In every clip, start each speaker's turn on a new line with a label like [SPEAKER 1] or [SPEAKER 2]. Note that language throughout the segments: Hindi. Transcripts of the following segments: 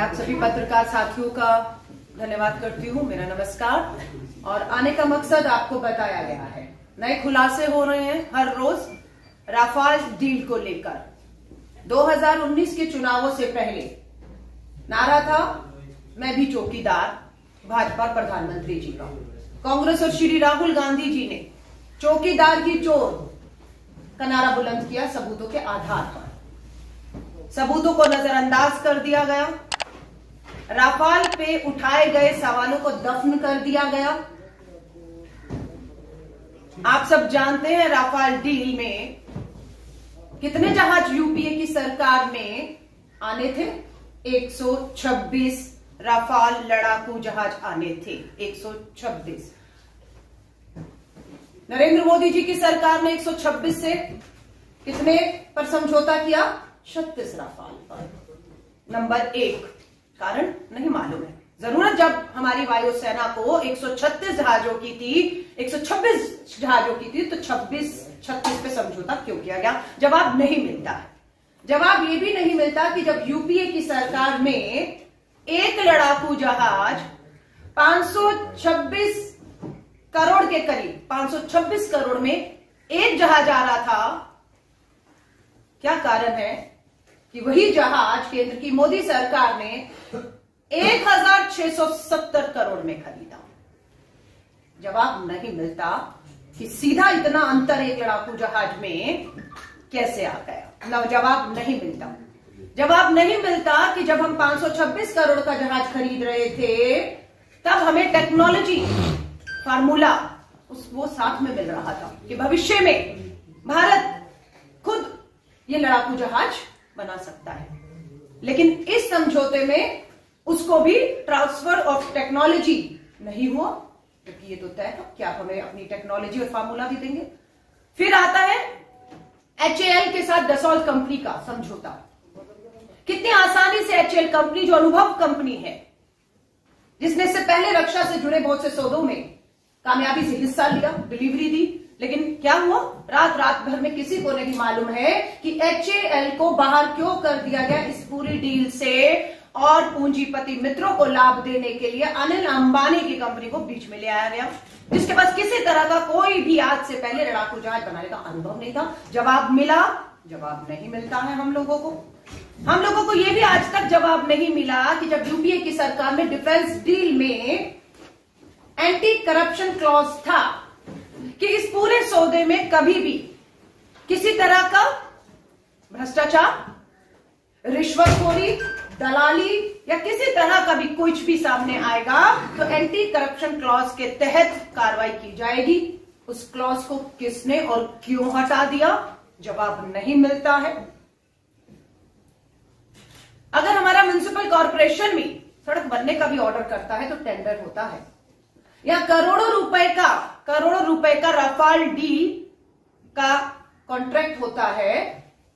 [SPEAKER 1] आप सभी पत्रकार साथियों का धन्यवाद करती हूँ। मेरा नमस्कार। और आने का मकसद आपको बताया गया है। नए खुलासे हो रहे हैं हर रोज राफाल डील को लेकर। 2019 के चुनावों से पहले नारा था, मैं भी चौकीदार, भाजपा प्रधानमंत्री जी का। कांग्रेस और श्री राहुल गांधी जी ने चौकीदार की चोर का नारा बुलंद किया सबूतों के आधार पर। सबूतों को नजरअंदाज कर दिया गया, राफाल पे उठाए गए सवालों को दफन कर दिया गया। आप सब जानते हैं राफाल डील में कितने जहाज यूपीए की सरकार में आने थे? 126 राफाल लड़ाकू जहाज आने थे। 126। नरेंद्र मोदी जी की सरकार ने 126 से कितने पर समझौता किया? 36 राफाल पर। नंबर 1 कारण नहीं मालूम है। जरूरत जब हमारी वायुसेना को 136 जहाजों की थी, 126 जहाजों की थी, तो 36 पे समझौता क्यों किया गया? जवाब नहीं मिलता है। जवाब ये भी नहीं मिलता कि जब यूपीए की सरकार में एक लड़ाकू जहाज 526 करोड़ के करीब, 526 करोड़ में एक जहाज आ रहा था। क्या कारण है कि वही जहाज केंद्र की मोदी सरकार ने 1670 करोड़ में खरीदा? जवाब नहीं मिलता कि सीधा इतना अंतर एक लड़ाकू जहाज में कैसे आ गया। जवाब नहीं मिलता। जवाब नहीं मिलता कि जब हम 526 करोड़ का जहाज खरीद रहे थे, तब हमें टेक्नोलॉजी फार्मूला वो साथ में मिल रहा था कि भविष्य में भारत खुद ये लड़ाकू जहाज बना सकता है। लेकिन इस समझौते में उसको भी ट्रांसफर ऑफ टेक्नोलॉजी नहीं हुआ, क्योंकि ये तो तय था कि आप हमें अपनी टेक्नोलॉजी और फार्मूला भी देंगे। फिर आता है HAL के साथ डसॉल्ट कंपनी का समझौता। कितनी आसानी से HAL कंपनी, जो अनुभव कंपनी है, जिसने से पहले रक्षा से जुड़े बहुत से सौदों में कामयाबी से हिस्सा लिया, डिलीवरी दी, लेकिन क्या हुआ? रात भर में किसी को नहीं मालूम है कि HAL को बाहर क्यों कर दिया गया इस पूरी डील से, और पूंजीपति मित्रों को लाभ देने के लिए अनिल अंबानी की कंपनी को बीच में ले आया गया, जिसके पास किसी तरह का कोई भी आज से पहले लड़ाकू जहाज बनाने का अनुभव नहीं था। जवाब मिला? जवाब नहीं मिलता है हम लोगों को। हम लोगों को यह भी आज तक जवाब नहीं मिला कि जब यूपीए की सरकार में डिफेंस डील में एंटी करप्शन क्लॉज था कि इस पूरे सौदे में कभी भी किसी तरह का भ्रष्टाचार, रिश्वतखोरी, दलाली या किसी तरह का भी कुछ भी सामने आएगा तो एंटी करप्शन क्लॉज के तहत कार्रवाई की जाएगी। उस क्लॉज को किसने और क्यों हटा दिया? जवाब नहीं मिलता है। अगर हमारा म्युनिसिपल कॉर्पोरेशन भी सड़क बनने का भी ऑर्डर करता है तो टेंडर होता है, या करोड़ों रुपए का राफाल डील का कॉन्ट्रैक्ट होता है,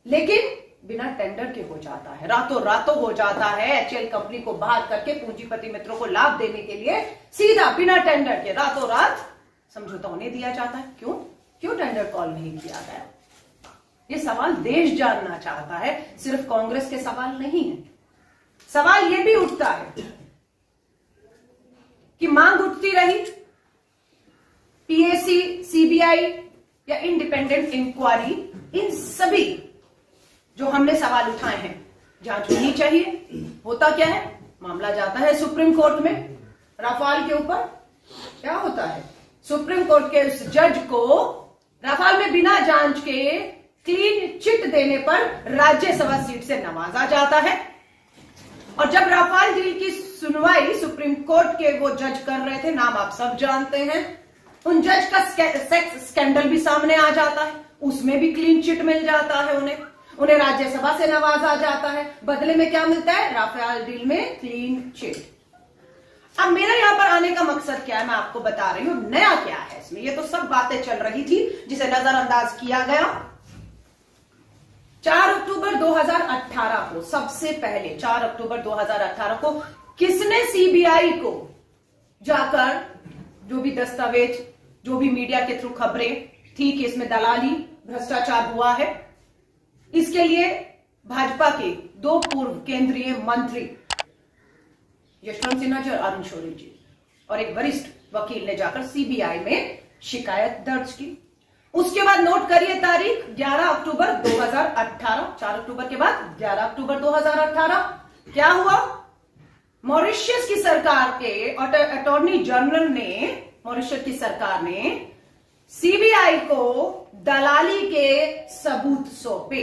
[SPEAKER 1] लेकिन बिना टेंडर के हो जाता है, रातों हो जाता है। HAL कंपनी को बाहर करके पूंजीपति मित्रों को लाभ देने के लिए सीधा बिना टेंडर के रात समझौता होने दिया जाता है। क्यों टेंडर कॉल नहीं किया गया? ये सवाल देश जानना चाहता है, सिर्फ कांग्रेस के सवाल नहीं है। सवाल ये भी उठता है कि मांग उठती रही, PAC, CBI या इंडिपेंडेंट इंक्वायरी, इन सभी जो हमने सवाल उठाए हैं, जांच होनी चाहिए। होता क्या है? मामला जाता है सुप्रीम कोर्ट में राफाल के ऊपर। क्या होता है? सुप्रीम कोर्ट के उस जज को राफाल में बिना जांच के क्लीन चिट देने पर राज्यसभा सीट से नवाजा जाता है। और जब राफाल डील की सुनवाई सुप्रीम कोर्ट के वो जज कर रहे थे, नाम आप सब जानते हैं, उन जज का सेक्स स्कैंडल भी सामने आ जाता है, उसमें भी क्लीन चिट मिल जाता है उन्हें राज्यसभा से नवाजा जाता है। बदले में क्या मिलता है? राफेल डील में क्लीन चिट। अब मेरा यहां पर आने का मकसद क्या है, मैं आपको बता रही हूं। नया क्या है इसमें? ये तो सब बातें चल रही थी जिसे नजरअंदाज किया गया। 4 अक्टूबर 2018 को, सबसे पहले 4 अक्टूबर 2018 को किसने CBI को जाकर जो भी दस्तावेज, जो भी मीडिया के थ्रू खबरें थी कि इसमें दलाली, भ्रष्टाचार हुआ है, इसके लिए भाजपा के 2 पूर्व केंद्रीय मंत्री यशवंत सिन्हा जी और अरुण शौरी जी, और एक वरिष्ठ वकील ने जाकर सीबीआई में शिकायत दर्ज की। उसके बाद नोट करिए तारीख 11 अक्टूबर 2018, 4 अक्टूबर के बाद 11 अक्टूबर 2018 क्या हुआ? मॉरिशस की सरकार के अटॉर्नी जनरल ने, मॉरिशस की सरकार ने सीबीआई को दलाली के सबूत सौंपे।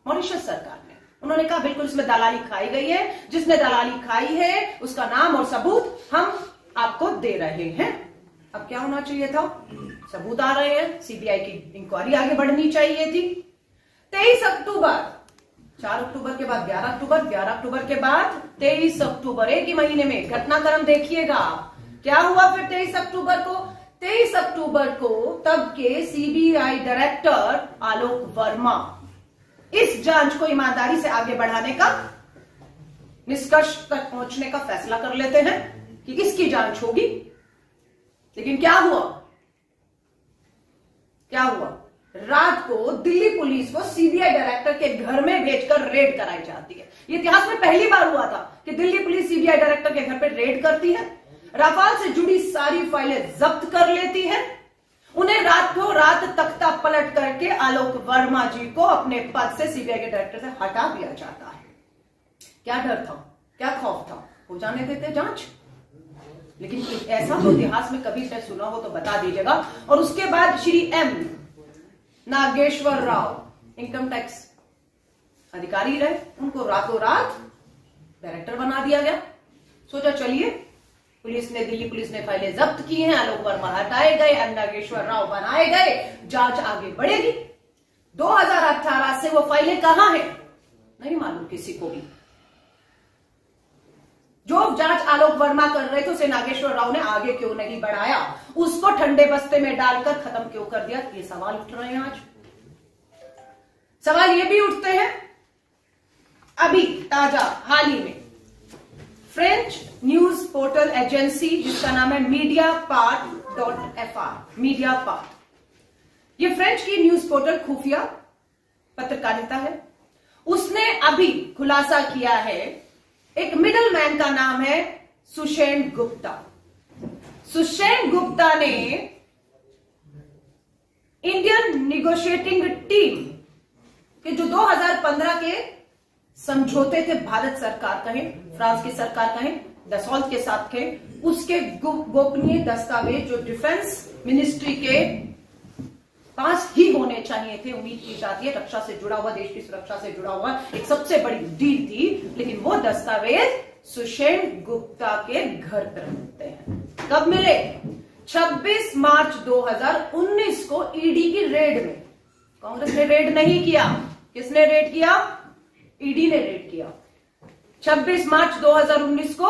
[SPEAKER 1] मॉरिशस सरकार ने, उन्होंने कहा बिल्कुल इसमें दलाली खाई गई है, जिसने दलाली खाई है उसका नाम और सबूत हम आपको दे रहे हैं। अब क्या होना चाहिए था? सबूत आ रहे हैं, सीबीआई की इंक्वायरी आगे बढ़नी चाहिए थी। 23 अक्टूबर, 4 अक्टूबर के बाद 11 अक्टूबर, 11 अक्टूबर के बाद 23 अक्टूबर, एक ही महीने में घटनाक्रम देखिएगा। क्या हुआ फिर 23 अक्टूबर को? 23 अक्टूबर को तब के सीबीआई डायरेक्टर आलोक वर्मा इस जांच को ईमानदारी से आगे बढ़ाने का, निष्कर्ष तक पहुंचने का फैसला कर लेते हैं कि इसकी जांच होगी। लेकिन क्या हुआ? क्या हुआ? रात को दिल्ली पुलिस को सीबीआई डायरेक्टर के घर में भेजकर रेड कराई जाती है। ये इतिहास में पहली बार हुआ था कि दिल्ली पुलिस सीबीआई डायरेक्टर के घर पर रेड करती है, राफेल से जुड़ी सारी फाइलें जब्त कर लेती है, उन्हें रातों रात तख्ता पलट करके आलोक वर्मा जी को अपने पद से, सीबीआई के डायरेक्टर से हटा दिया जाता है। क्या डर था? क्या खौफ था? हो जाने देते जांच। लेकिन ऐसा तो इतिहास में कभी से सुना हो तो बता दीजिएगा। और उसके बाद Shri M Nageshwar Rao income tax अधिकारी रहे, उनको रातों रात डायरेक्टर बना दिया गया। सोचा चलिए, पुलिस ने, दिल्ली पुलिस ने फाइलें जब्त की हैं, आलोक वर्मा हटाए गए, एम नागेश्वर राव बनाए गए, जांच आगे बढ़ेगी। 2018 से वो फाइलें कहां हैं नहीं मालूम किसी को भी। जो जांच आलोक वर्मा कर रहे थे उसे नागेश्वर राव ने आगे क्यों नहीं बढ़ाया, उसको ठंडे बस्ते में डालकर खत्म क्यों कर दिया? ये सवाल उठ रहे हैं। आज सवाल ये भी उठते हैं, अभी ताजा हाल ही में फ्रेंच न्यूज पोर्टल एजेंसी जिसका नाम है mediapart.fr, मीडियापार्ट, ये फ्रेंच की न्यूज पोर्टल खुफिया पत्रकारिता है, उसने अभी खुलासा किया है। एक मिडल मैन का नाम है सुषेण गुप्ता। सुषेण गुप्ता ने इंडियन निगोशिएटिंग टीम के जो 2015 के समझौते थे, भारत सरकार कहें, फ्रांस की सरकार कहें, दसॉल्ट के साथ थे, उसके गोपनीय दस्तावेज जो डिफेंस मिनिस्ट्री के पास ही होने चाहिए थे, उम्मीद की जाती है, रक्षा से जुड़ा हुआ, देश की सुरक्षा से जुड़ा हुआ एक सबसे बड़ी डील थी, लेकिन वो दस्तावेज सुषेण गुप्ता के घर पर मिलते हैं। कब मिले? 26 मार्च 2019 को ईडी की रेड में। कांग्रेस ने रेड नहीं किया, किसने रेड किया? ईडी ने रेड किया। 26 मार्च 2019 को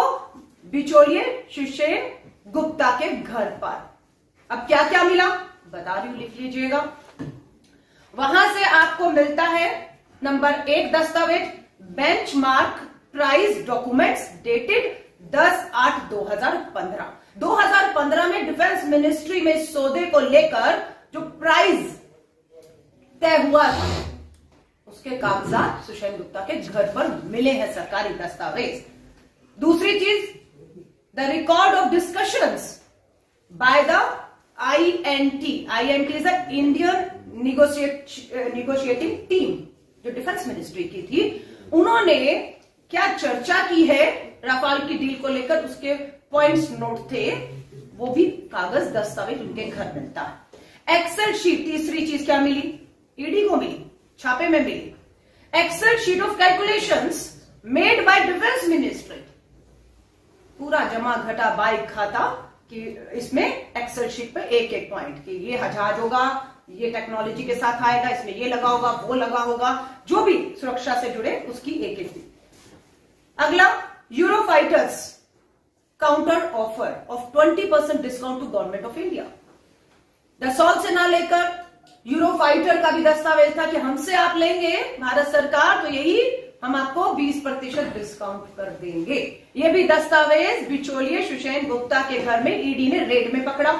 [SPEAKER 1] बिचौलिए सुषेण गुप्ता के घर पर। अब क्या क्या मिला बता रही हूं, लिख लीजिएगा। वहां से आपको मिलता है नंबर 1 दस्तावेज, बेंचमार्क प्राइस डॉक्यूमेंट्स डेटेड 10/8/2015। 2015 में डिफेंस मिनिस्ट्री में सौदे को लेकर जो प्राइस तय हुआ था उसके कागजात सुषेण गुप्ता के घर पर मिले हैं, सरकारी दस्तावेज। दूसरी चीज, the record of discussions by the INT is Indian negotiating team, जो डिफेंस मिनिस्ट्री की थी, उन्होंने क्या चर्चा की है राफेल की डील को लेकर, उसके पॉइंट्स नोट थे, वो भी कागज दस्तावेज उनके घर मिलता है। एक्सेल शीट, तीसरी चीज क्या मिली? ईडी को मिली, छापे में मिली। Excel sheet of calculations made by defence ministry, पूरा जमा घटा बाई खाता कि इसमें एक्सेल शीट पे एक एक पॉइंट कि ये जहाज होगा, ये टेक्नोलॉजी के साथ आएगा, इसमें ये लगा होगा, वो लगा होगा, जो भी सुरक्षा से जुड़े उसकी एक एक। अगला, Eurofighters counter offer of 20% discount to government of India. Dassault से ना लेकर यूरोफाइटर का भी दस्तावेज था कि हमसे आप लेंगे भारत सरकार तो यही हम आपको 20% डिस्काउंट कर देंगे। ये भी दस्तावेज बिचौलिए सुषेण गुप्ता के घर में ईडी ने रेड में पकड़ा।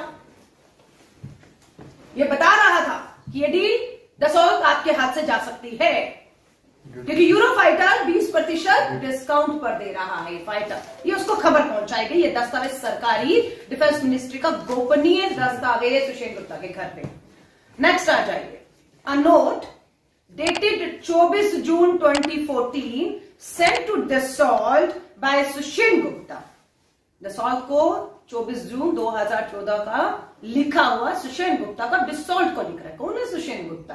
[SPEAKER 1] ये बता रहा था कि ये डील दसॉल्ट आपके हाथ से जा सकती है। क्योंकि यूरो फाइटर 20% डिस्काउंट पर दे रहा है फाइटर, ये उसको खबर पहुंचाएगी। ये दस्तावेज सरकारी डिफेंस मिनिस्ट्री का गोपनीय दस्तावेज सुषेण गुप्ता के घर पे। नेक्स्ट आ जाइए, a note dated 24 June 2014 sent to Dassault by Sushen Gupta. Dassault को 24 जून 2014 का लिखा हुआ सुषेण गुप्ता का डिसॉल्ट को लिख रहा है। कौन है सुषेण गुप्ता?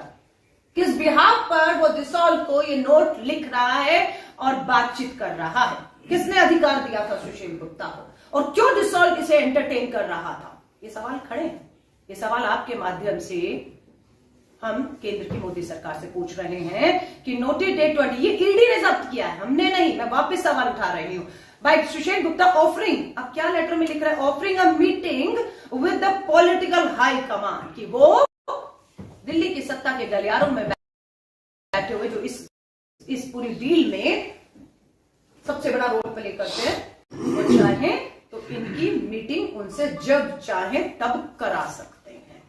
[SPEAKER 1] किस बिहाफ पर वो डिसॉल्ट को ये नोट लिख रहा है और बातचीत कर रहा है? किसने अधिकार दिया था सुषेण गुप्ता को, और क्यों डिसॉल्ट इसे एंटरटेन कर रहा था? ये सवाल खड़े हैं। ये सवाल आपके माध्यम से हम केंद्र की मोदी सरकार से पूछ रहे हैं कि नोटेड डेट 20, ये ईडी ने जब्त किया है, हमने नहीं। मैं वापस सवाल उठा रही हूं। बाय सुषेण गुप्ता ऑफरिंग, अब क्या लेटर में लिख रहा है? Offering a meeting with the political high command, कि वो दिल्ली की सत्ता के गलियारों में बैठे हुए जो इस पूरी डील में सबसे बड़ा रोल प्ले करते हैं, वो चाहे तो इनकी मीटिंग उनसे जब चाहे तब करा सकते हैं।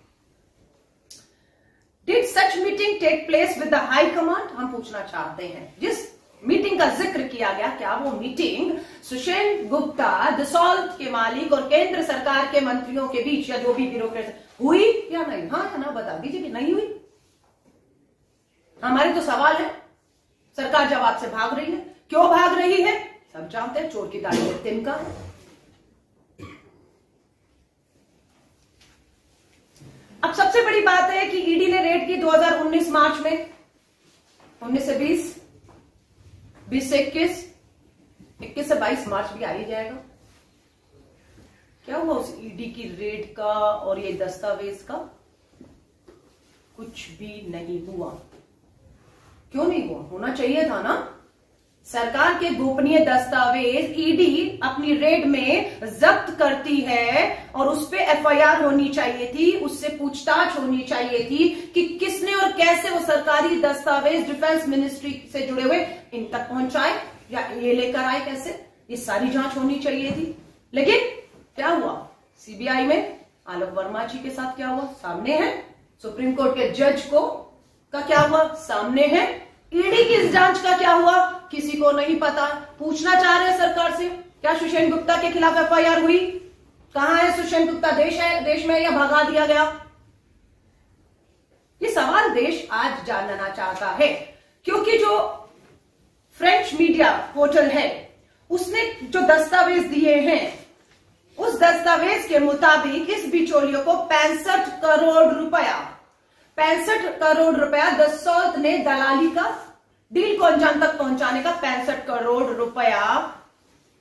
[SPEAKER 1] Did such meeting take place with the high command? हम पूछना चाहते हैं, जिस मीटिंग का जिक्र किया गया, क्या वो मीटिंग सुषेण गुप्ता दसॉल्ट के मालिक और केंद्र सरकार के मंत्रियों के बीच या जो भी ब्यूरोक्रेट हुई या नहीं? हाँ या ना बता दीजिए कि नहीं हुई। हमारे तो सवाल है, सरकार जवाब से भाग रही है। क्यों भाग रही है? सब जानते हैं, चोर की दाढ़ी में तिनका है। अब सबसे बड़ी बात है कि ईडी ने रेड की 2019 मार्च में, 19 से 20, 20 से 21, 21 से 22 मार्च भी आ ही जाएगा। क्या हुआ उस ईडी की रेड का और ये दस्तावेज का? कुछ भी नहीं हुआ। क्यों नहीं हुआ? होना चाहिए था ना। सरकार के गोपनीय दस्तावेज ईडी अपनी रेड में जब्त करती है और उस पे एफआईआर होनी चाहिए थी, उससे पूछताछ होनी चाहिए थी कि किसने और कैसे वो सरकारी दस्तावेज डिफेंस मिनिस्ट्री से जुड़े हुए इन तक पहुंचाए या ये लेकर आए, कैसे, ये सारी जांच होनी चाहिए थी। लेकिन क्या हुआ? सीबीआई में आलोक वर्मा जी के साथ क्या हुआ? सामने है। सुप्रीम कोर्ट के जज का क्या हुआ? सामने है। ईडी की इस जांच का क्या हुआ? किसी को नहीं पता। पूछना चाह रहे हैं सरकार से, क्या सुषेण गुप्ता के खिलाफ एफआईआर हुई? कहां है सुषेण गुप्ता? देश में या भगा दिया गया? ये सवाल देश आज जानना चाहता है, क्योंकि जो फ्रेंच मीडिया पोर्टल है उसने जो दस्तावेज दिए हैं, उस दस्तावेज के मुताबिक इस बिचौलियों को 65 करोड़ रुपया दसॉल्ट ने दलाली का, डील को अंजाम तक पहुंचाने का 65 करोड़ रुपया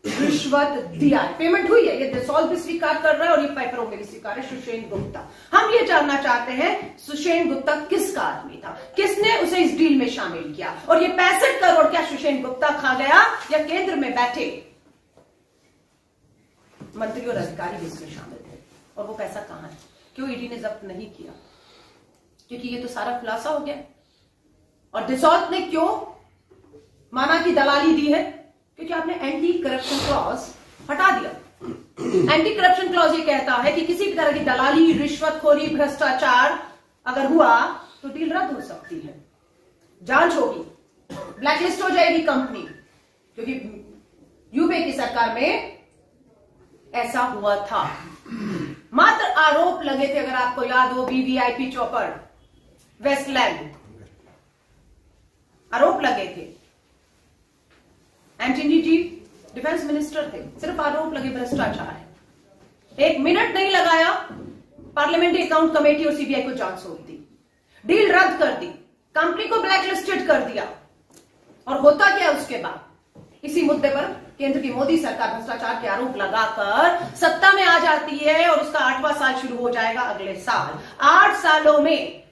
[SPEAKER 1] रिश्वत दिया। पेमेंट हुई है, ये दसॉल्ट भी स्वीकार कर रहा है और ये पेपरों में भी स्वीकार है। सुषेण गुप्ता, हम ये जानना चाहते हैं सुषेण गुप्ता किसका आदमी था, किसने उसे इस डील में शामिल किया, और ये 65 करोड़ क्या सुषेण गुप्ता खा गया या केंद्र में बैठे मंत्री और अधिकारी भी इसमें शामिल थे? और वो पैसा कहां है? क्यों ईडी ने जब्त नहीं किया? क्योंकि ये तो सारा खुलासा हो गया। और दसॉल्ट ने क्यों माना कि दलाली दी है? क्योंकि आपने एंटी करप्शन क्लॉज हटा दिया। एंटी करप्शन क्लॉज ये कहता है कि किसी भी तरह की दलाली, रिश्वतखोरी, भ्रष्टाचार अगर हुआ तो डील रद्द हो सकती है, जांच होगी, ब्लैकलिस्ट हो जाएगी कंपनी। क्योंकि यूपीए की सरकार में ऐसा हुआ था। मात्र आरोप लगे थे, अगर आपको याद हो, वीवीआईपी चॉपर, वेस्टलैंड, आरोप लगे थे। एंटनी जी डिफेंस मिनिस्टर थे, सिर्फ आरोप लगे भ्रष्टाचार है। 1 मिनट नहीं लगाया, पार्लियामेंट्री अकाउंट कमेटी और सीबीआई को जांच सौंप दी, डील रद्द कर दी, कंपनी को ब्लैकलिस्टेड कर दिया। और होता क्या उसके बाद? इसी मुद्दे पर केंद्र की मोदी सरकार भ्रष्टाचार के आरोप लगाकर सत्ता में आ जाती है और उसका 8वां साल शुरू हो जाएगा अगले साल। 8 सालों में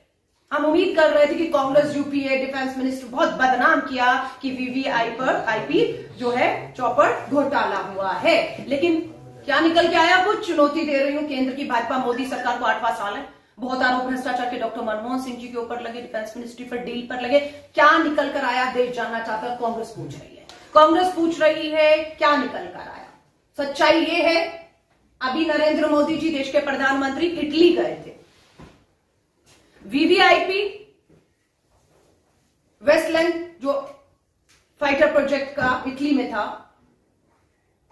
[SPEAKER 1] हम उम्मीद कर रहे थे कि कांग्रेस यूपीए डिफेंस मिनिस्टर बहुत बदनाम किया कि वीवीआईपी जो है चौपर घोटाला हुआ है, लेकिन क्या निकल के आया? कुछ चुनौती दे रही हूं केंद्र की भाजपा मोदी सरकार को। 8वां साल है, बहुत आरोप भ्रष्टाचार के डॉक्टर मनमोहन सिंह जी के ऊपर लगे, डिफेंस मिनिस्ट्री पर डील पर लगे। क्या निकल कर आया? देश जानना चाहता है। कांग्रेस पूछ रही है, कांग्रेस पूछ रही है क्या निकल कर आया। सच्चाई ये है, अभी नरेंद्र मोदी जी देश के प्रधानमंत्री इटली गए थे। वीवीआईपी, वेस्टलैंड जो फाइटर प्रोजेक्ट का इटली में था,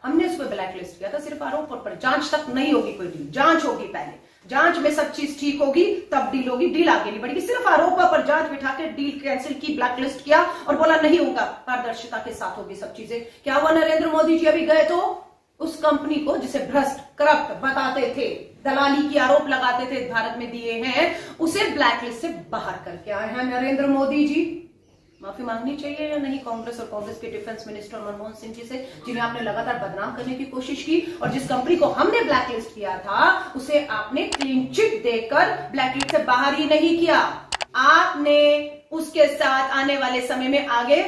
[SPEAKER 1] हमने उसको ब्लैक लिस्ट किया था सिर्फ आरोप पर। जांच तक नहीं होगी कोई डील, जांच होगी पहले, जांच में सब चीज ठीक होगी तब डील होगी, डील आगे नहीं बढ़ेगी। सिर्फ आरोपों पर जांच बिठा के डील कैंसिल की, ब्लैक लिस्ट किया और बोला नहीं होगा, पारदर्शिता के साथ होगी सब चीजें। क्या हुआ, नरेंद्र मोदी जी अभी गए तो उस कंपनी को जिसे भ्रष्ट करप्ट बताते थे, दलाली की आरोप लगाते थे, भारत में दिए हैं, उसे ब्लैक लिस्ट से बाहर करके आए हैं नरेंद्र मोदी जी। माफी मांगनी चाहिए या नहीं कांग्रेस और कांग्रेस के डिफेंस मिनिस्टर मनमोहन सिंह जी से, जिन्हें आपने लगातार बदनाम करने की कोशिश की, और जिस कंपनी को हमने ब्लैक लिस्ट किया था उसे आपने क्लीन चिट देकर ब्लैक लिस्ट से बाहर ही नहीं किया। आपने उसके साथ आने वाले समय में आगे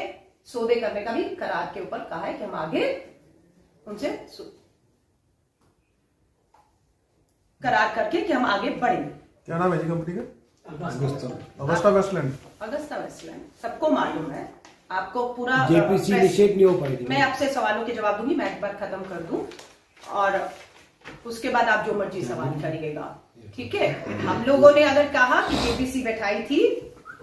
[SPEAKER 1] सौदे करने का भी करार के ऊपर कहा है कि हम आगे उनसे करार करके कि हम आगे बढ़ेंगे।
[SPEAKER 2] क्या नाम है जी कंपनी का? Agusta Westland.
[SPEAKER 1] अगस्ता वेस्टलैंड सबको मालूम है, आपको पूरा
[SPEAKER 3] जेपीसी इनिशिएट नहीं हो पाएगी।
[SPEAKER 1] मैं आपसे सवालों के जवाब दूंगी, मैं एक बार खत्म कर दूं और उसके बाद आप जो मर्जी सवाल करिएगा, ठीक है। हम लोगों ने अगर कहा कि जेपीसी बैठाई थी,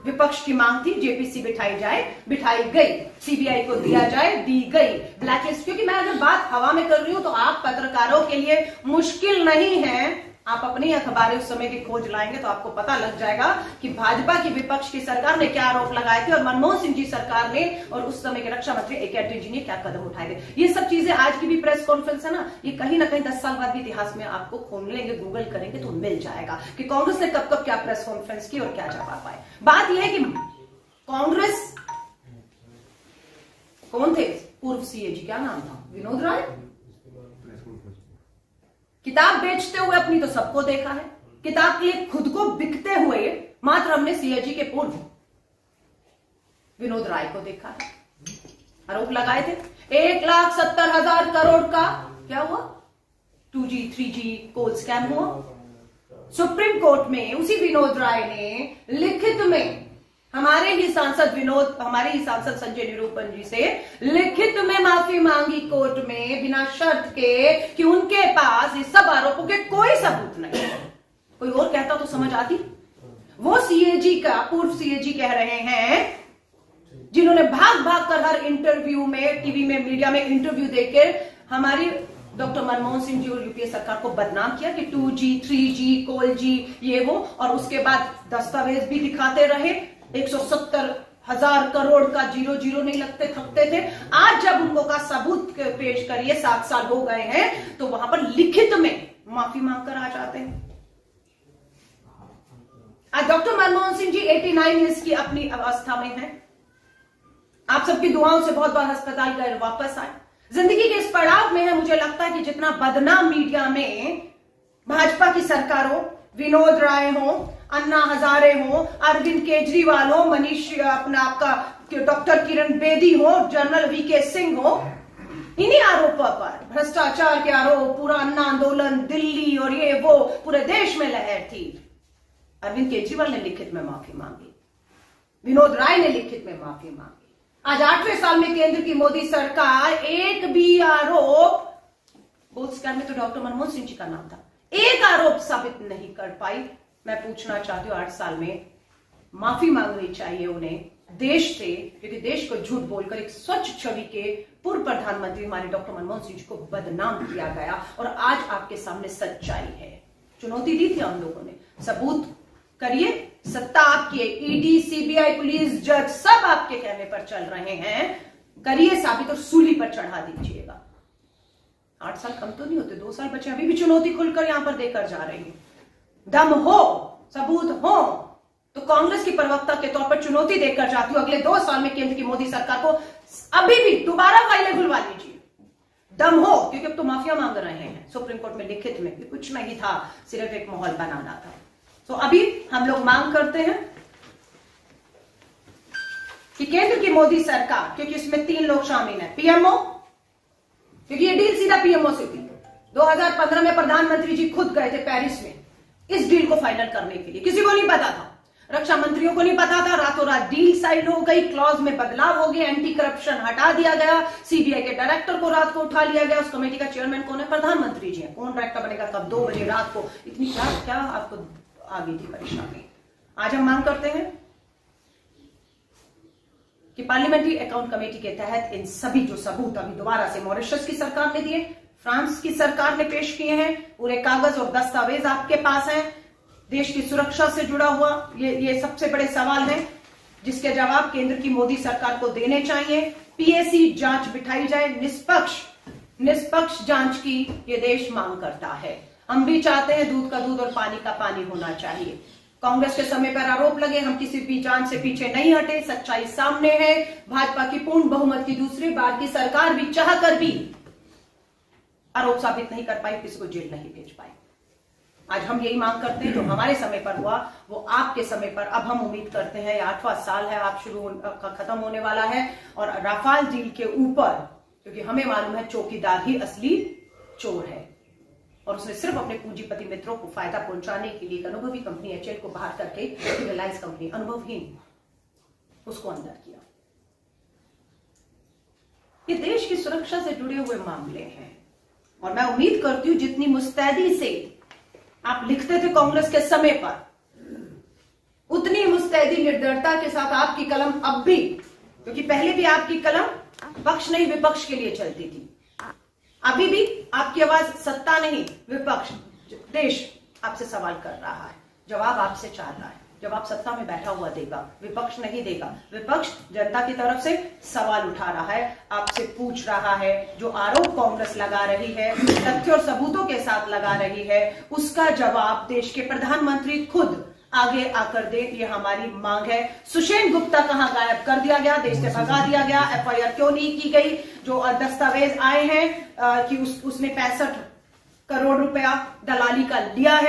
[SPEAKER 1] विपक्ष की मांग थी जेपीसी बिठाई जाए, बिठाई गई, सीबीआई को दिया जाए, दी गई ब्लैकलिस्ट। क्योंकि मैं अगर बात हवा में कर रही हूं तो आप पत्रकारों के लिए मुश्किल नहीं है, आप अपनी अखबारें उस समय की खोज लाएंगे तो आपको पता लग जाएगा कि भाजपा की विपक्ष की सरकार ने क्या आरोप लगाए थे और मनमोहन सिंह जी सरकार ने और उस समय के रक्षा मंत्री ए.के. जी ने क्या कदम उठाए थे। ये सब चीजें आज की भी प्रेस कॉन्फ्रेंस है ना, ये कहीं ना कहीं 10 साल बाद भी इतिहास में आपको खोल लेंगे, गूगल करेंगे तो मिल जाएगा कि कांग्रेस ने कब कब क्या प्रेस कॉन्फ्रेंस की और क्या जवाब पाए। बात यह है कि कांग्रेस कौन थे पूर्व सीएजी, क्या नाम था, विनोद राय। किताब बेचते हुए अपनी तो सबको देखा है, किताब के लिए खुद को बिकते हुए मात्र हमने सीएजी के पूर्व विनोद राय को देखा है। आरोप लगाए थे 1,70,000 करोड़ का क्या हुआ, 2G 3G कोल स्कैम हुआ। सुप्रीम कोर्ट में उसी विनोद राय ने लिखित में हमारे ही सांसद संजय निरूपम जी से लिखित में माफी मांगी कोर्ट में, बिना शर्त के कि उनके पास इस सब आरोपों के कोई सबूत नहीं। कोई और कहता तो समझ आती। वो सीएजी का पूर्व सीएजी कह रहे हैं जिन्होंने भाग भाग कर हर इंटरव्यू में, टीवी में, मीडिया में इंटरव्यू देकर हमारी डॉक्टर मनमोहन सिंह जी और यूपीए सरकार को बदनाम किया कि 2G 3G कोल जी ये वो, और उसके बाद दस्तावेज भी दिखाते रहे, 170,000 करोड़ का जीरो जीरो नहीं लगते थकते थे। आज जब उनको का सबूत पेश करिए, 7 साल हो गए हैं, तो वहां पर लिखित में माफी मांगकर आ जाते हैं। आज डॉक्टर मनमोहन सिंह जी 89 ईयर्स की अपनी अवस्था में हैं। आप सबकी दुआओं से बहुत बार अस्पताल गए, वापस आए, जिंदगी के इस पड़ाव में है। मुझे लगता है कि जितना बदनाम मीडिया में भाजपा की सरकार हो, विनोद राय हो, अन्ना हजारे हो, अरविंद केजरीवाल हो, मनीष आपका डॉक्टर किरण बेदी हो, जनरल वीके सिंह हो, इन्हीं आरोपों पर भ्रष्टाचार के आरोप, पूरा अन्ना आंदोलन दिल्ली और ये वो पूरे देश में लहर थी। अरविंद केजरीवाल ने लिखित में माफी मांगी, विनोद राय ने लिखित में माफी मांगी। आज 8वें साल में केंद्र की मोदी सरकार एक भी आरोप, बोथ स्कैम में तो डॉक्टर मनमोहन सिंह जी का नाम था, एक आरोप साबित नहीं कर पाई। मैं पूछना चाहती हूं 8 साल में माफी मांगनी चाहिए उन्हें देश से, क्योंकि देश को झूठ बोलकर एक स्वच्छ छवि के पूर्व प्रधानमंत्री हमारे डॉक्टर मनमोहन सिंह जी को बदनाम किया गया और आज आपके सामने सच्चाई है। चुनौती दी थी हम लोगों ने, सबूत करिए, सत्ता आपकी है, ईडी सीबीआई पुलिस जज सब आपके कहने पर चल रहे हैं, करिए साबित और सूली पर चढ़ा दीजिएगा। 8 साल कम तो नहीं होते, 2 साल बचे, अभी भी चुनौती खुलकर यहां पर देकर जा रही है। दम हो, सबूत हो तो कांग्रेस की प्रवक्ता के तौर पर चुनौती देकर जाती हूं, अगले 2 साल में केंद्र की मोदी सरकार को अभी भी दोबारा फाइलें खुलवा लीजिए, दम हो, क्योंकि अब तो माफिया मांग रहे हैं सुप्रीम कोर्ट में लिखित में, कुछ नहीं था, सिर्फ एक माहौल बनाना था। तो अभी हम लोग मांग करते हैं कि केंद्र की मोदी सरकार, क्योंकि इसमें 3 लोग शामिल हैं, पीएमओ, क्योंकि ये डील सीधा पीएमओ से थी। 2015 में प्रधानमंत्री जी खुद गए थे पेरिस में इस डील को फाइनल करने के लिए, किसी को नहीं पता था, रक्षा मंत्रियों को नहीं पता था, रातों रात डील साइन हो गई, क्लॉज में बदलाव हो गया, एंटी करप्शन हटा दिया गया, सीबीआई के डायरेक्टर को रात को उठा लिया गया। उस कमेटी का चेयरमैन कौन है? प्रधानमंत्री जी है। कौन डायरेक्टर बनेगा, कब, 2 बजे रात को, इतनी क्या आपको आ गई थी परेशानी। आज हम मांग करते हैं कि पार्लियामेंट्री अकाउंट कमेटी के तहत इन सभी जो सबूत अभी दोबारा से मॉरिशस की सरकार ने दिए, फ्रांस की सरकार ने पेश किए हैं, पूरे कागज और दस्तावेज आपके पास हैं, देश की सुरक्षा से जुड़ा हुआ ये सबसे बड़े सवाल हैं जिसके जवाब केंद्र की मोदी सरकार को देने चाहिए। पीएसी जांच बिठाई जाए, निष्पक्ष जांच की ये देश मांग करता है। हम भी चाहते हैं दूध का दूध और पानी का पानी होना चाहिए। कांग्रेस के समय पर आरोप लगे, हम किसी भी जांच से पीछे नहीं हटे, सच्चाई सामने है। भाजपा की पूर्ण बहुमत की दूसरी बार की सरकार भी चाहकर भी आरोप साबित नहीं कर पाई, किसी को जेल नहीं भेज पाई। आज हम यही मांग करते हैं जो हमारे समय पर हुआ वो आपके समय पर, अब हम उम्मीद करते हैं 8वां साल है, आप खत्म होने वाला है। और राफेल डील के ऊपर, क्योंकि हमें मालूम है चौकीदार ही असली चोर है और उसने सिर्फ अपने पूंजीपति मित्रों को फायदा पहुंचाने के लिए एक अनुभवी कंपनी एचएल को बाहर करके रिलायंस कंपनी अनुभवहीन उसको अंदर किया। ये देश की सुरक्षा से जुड़े हुए मामले हैं और मैं उम्मीद करती हूं जितनी मुस्तैदी से आप लिखते थे कांग्रेस के समय पर, उतनी मुस्तैदी निर्दयता के साथ आपकी कलम अब भी, क्योंकि पहले भी आपकी कलम पक्ष नहीं विपक्ष के लिए चलती थी, अभी भी आपकी आवाज सत्ता नहीं विपक्ष, देश आपसे सवाल कर रहा है, जवाब आपसे चाह रहा है। जवाब सत्ता में बैठा हुआ देगा, विपक्ष नहीं देगा। विपक्ष जनता की तरफ से सवाल उठा रहा है, आपसे पूछ रहा है, जो आरोप कांग्रेस लगा रही है, तथ्य और सबूतों के साथ लगा रही है, उसका जवाब देश के प्रधानमंत्री खुद आगे आकर दे, ये हमारी मांग है। सुषेण गुप्ता कहां गायब कर दिया गया, देश से भगा दिया गया, एफआईआर क्यों नहीं की गई? जो दस्तावेज आए हैं कि उसने 65 करोड़ रुपया दलाली का लिया है।